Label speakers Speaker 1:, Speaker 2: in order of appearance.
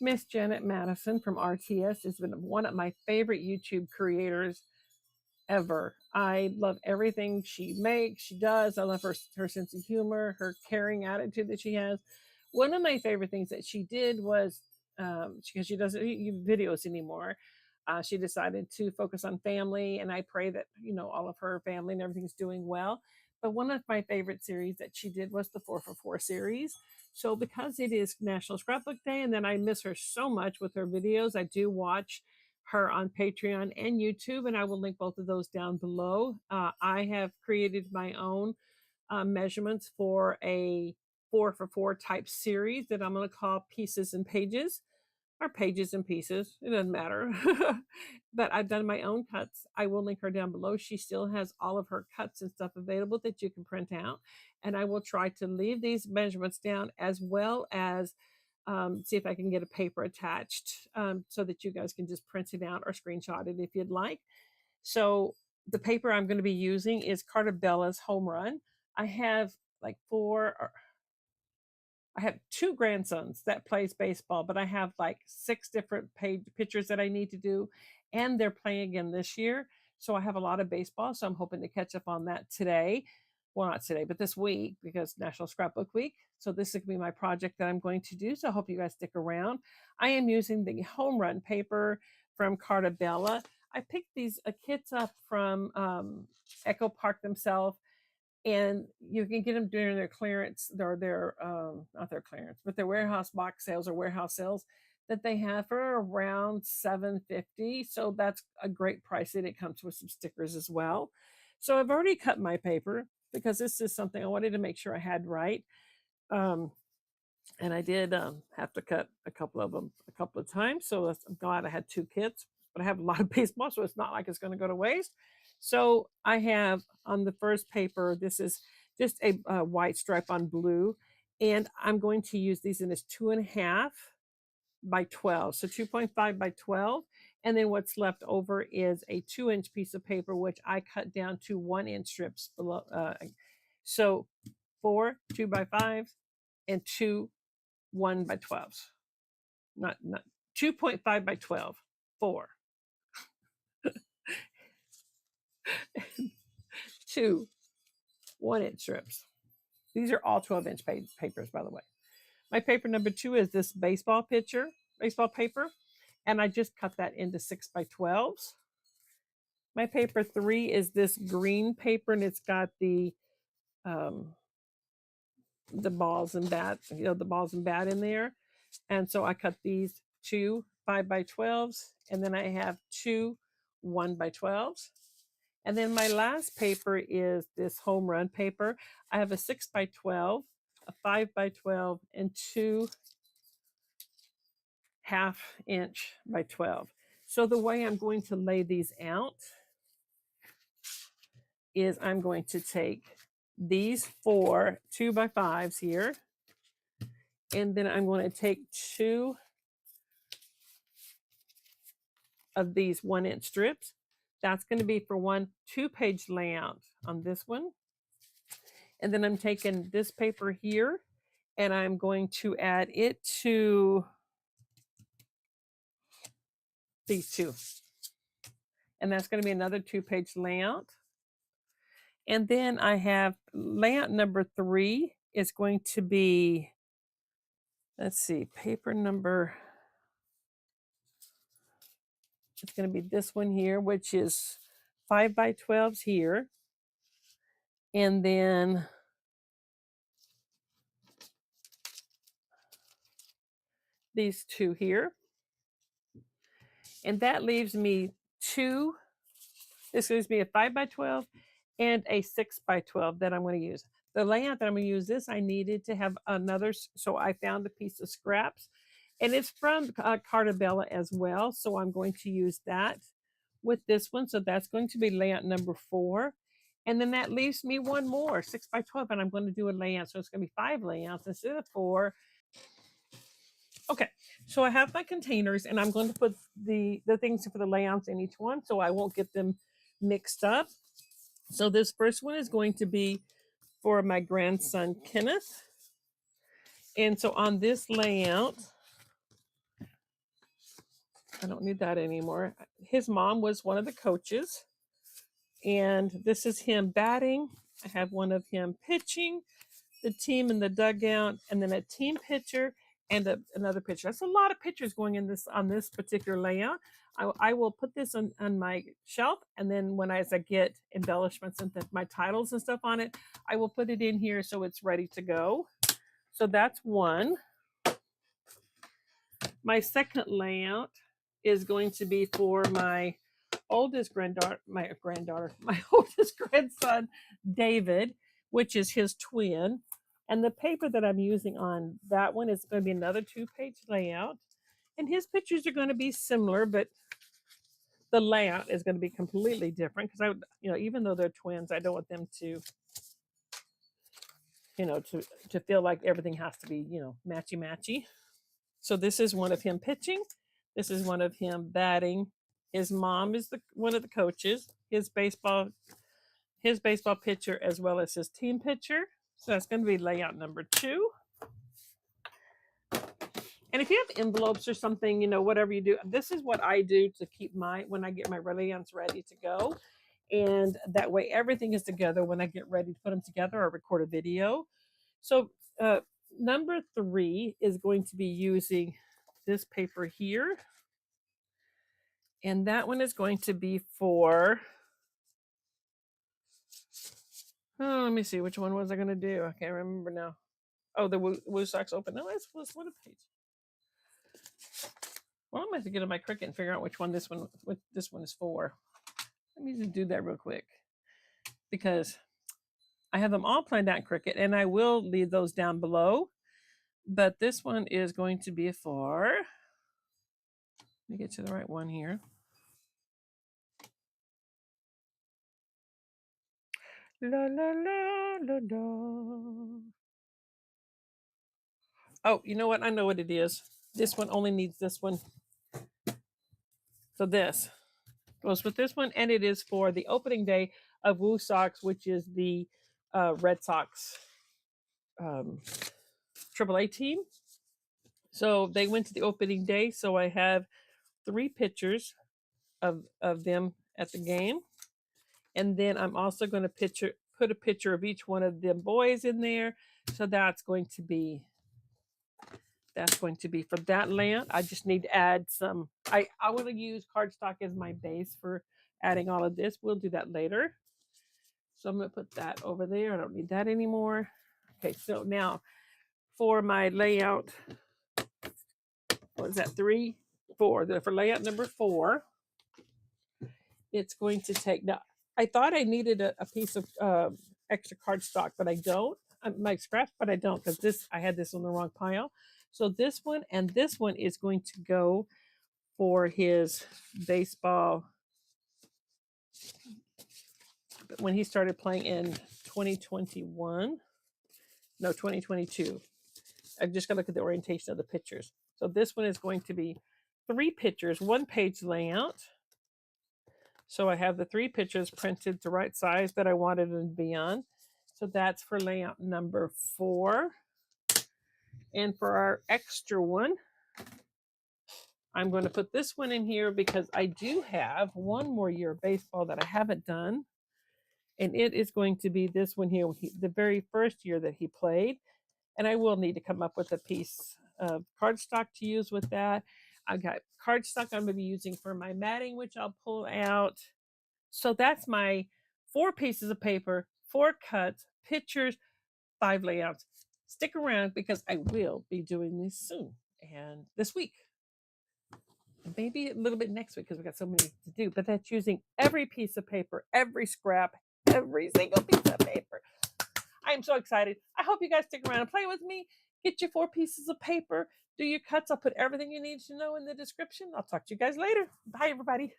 Speaker 1: Miss Janet Madison from RTS has been one of my favorite YouTube creators ever. I love everything she makes, she does. I love her sense of humor, her caring attitude that she has. One of my favorite things that she did was because she doesn't do videos anymore. She decided to focus on family, and I pray that all of her family and everything's doing well. But one of my favorite series that she did was the 4 for 4 series. So because it is National Scrapbook Day, and then I miss her so much with her videos, I do watch her on Patreon and YouTube, and I will link both of those down below. I have created my own measurements for a 4 for 4 type series that I'm going to call Pieces and Pages, or Pages and Pieces. It doesn't matter. But I've done my own cuts. I will link her down below. She still has all of her cuts and stuff available that you can print out. And I will try to leave these measurements down, as well as see if I can get a paper attached so that you guys can just print it out or screenshot it if you'd like. So the paper I'm going to be using is Carta Bella's Home Run. I have like I have 2 grandsons that plays baseball, but I have like 6 different pictures that I need to do, and they're playing again this year. So I have a lot of baseball, so I'm hoping to catch up on that today. Well, not today, but this week, because National Scrapbook Week. So this is going to be my project that I'm going to do. So I hope you guys stick around. I am using the Home Run paper from Carta Bella. I picked these kits up from Echo Park themselves, and you can get them during their clearance, their not their clearance, but their warehouse box sales or warehouse sales that they have for around $7.50. So that's a great price, and it comes with some stickers as well. So I've already cut my paper because this is something I wanted to make sure I had right. Um, and I did have to cut a couple of them a couple of times. So I'm glad I had 2 kits, but I have a lot of baseball, so it's not like it's going to go to waste. So I have on the first paper, this is just a white stripe on blue, and I'm going to use these in this 2.5 by 12. So 2.5 by 12. And then what's left over is a 2-inch piece of paper, which I cut down to 1-inch strips below. So 4 2x5 and 2 1 by 12s. Not 2.5 by 12. 4. 2 1-inch strips. These are all 12-inch papers, by the way. My paper number 2 is this baseball paper, and I just cut that into 6 by 12s. My paper 3 is this green paper, and it's got the balls and bat, the balls and bat in there. And so I cut these 2 5 by 12s, and then I have 2 1 by 12s. And then my last paper is this Home Run paper. I have a 6 by 12, a 5 by 12, and 2 1/2-inch by 12. So the way I'm going to lay these out is I'm going to take these 4 2x5s here, and then I'm going to take 2 of these 1-inch strips. That's going to be for one 2-page layout on this one. And then I'm taking this paper here, and I'm going to add it to these 2. And that's going to be another 2-page layout. And then I have layout number 3 is going to be, let's see, paper number, it's going to be this one here, which is 5 by 12s here. And then these 2 here. And that leaves me 2. This gives me a 5 by 12 and a 6 by 12 that I'm going to use. The layout that I'm going to use this, I needed to have another, so I found a piece of scraps, and it's from Carta Bella as well. So I'm going to use that with this one. So that's going to be layout number 4. And then that leaves me one more, 6 by 12, and I'm going to do a layout. So it's going to be 5 layouts instead of 4. Okay, so I have my containers, and I'm going to put the things for the layouts in each one so I won't get them mixed up. So this first one is going to be for my grandson, Kenneth. And so on this layout, I don't need that anymore. His mom was one of the coaches, and this is him batting. I have one of him pitching, the team in the dugout, and then a team pitcher and another pitcher. That's a lot of pictures going in this on this particular layout. I will put this on my shelf, and then as I get embellishments and my titles and stuff on it, I will put it in here so it's ready to go. So that's one. My second layout is going to be for my oldest granddaughter, my oldest grandson, David, which is his twin. And the paper that I'm using on that one is going to be another 2-page layout. And his pictures are going to be similar, but the layout is going to be completely different because even though they're twins, I don't want them to, to feel like everything has to be, matchy matchy. So this is one of him pitching. This is one of him batting. His mom is one of the coaches. His baseball pitcher as well as his team pitcher. So that's going to be layout number 2. And if you have envelopes or something, whatever you do, this is what I do to keep when I get my layouts ready to go. And that way everything is together when I get ready to put them together or record a video. So number 3 is going to be using this paper here. And that one is going to be for, let me see, which one was I going to do? I can't remember now. Oh, the Woo Sox Open. No, that's what a page. Well, I'm going to have to get on my Cricut and figure out which one this one is for. Let me just do that real quick because I have them all planned out in Cricut, and I will leave those down below. But this one is going to be for, let me get to the right one here. La la la la la. Oh, you know what? I know what it is. This one only needs this one. So this goes with this one, and it is for the opening day of Woo Sox, which is the Red Sox AAA team. So they went to the opening day. So I have 3 pictures of them at the game. And then I'm also going to put a picture of each one of them boys in there. So that's going to be for that layout. I just need to add some. I want to use cardstock as my base for adding all of this. We'll do that later. So I'm going to put that over there. I don't need that anymore. Okay, so now for my layout, what is that? 3, 4. For layout number 4, it's going to take, now I thought I needed a piece of extra cardstock, but I don't. My scraps, but I don't because I had this on the wrong pile. So this one and this one is going to go for his baseball when he started playing in 2022. I'm just going to look at the orientation of the pictures. So this one is going to be 3 pictures, 1-page layout. So I have the 3 pictures printed the right size that I wanted them to be on. So that's for layout number 4. And for our extra one, I'm going to put this one in here because I do have one more year of baseball that I haven't done. And it is going to be this one here, the very first year that he played. And I will need to come up with a piece of cardstock to use with that. I've got cardstock I'm going to be using for my matting, which I'll pull out. So that's my 4 pieces of paper, 4 cuts, pictures, 5 layouts. Stick around because I will be doing this soon and this week. And maybe a little bit next week because we've got so many to do. But that's using every piece of paper, every scrap, every single piece of paper. I am so excited. I hope you guys stick around and play with me. Get your 4 pieces of paper. Do your cuts. I'll put everything you need to know in the description. I'll talk to you guys later. Bye, everybody.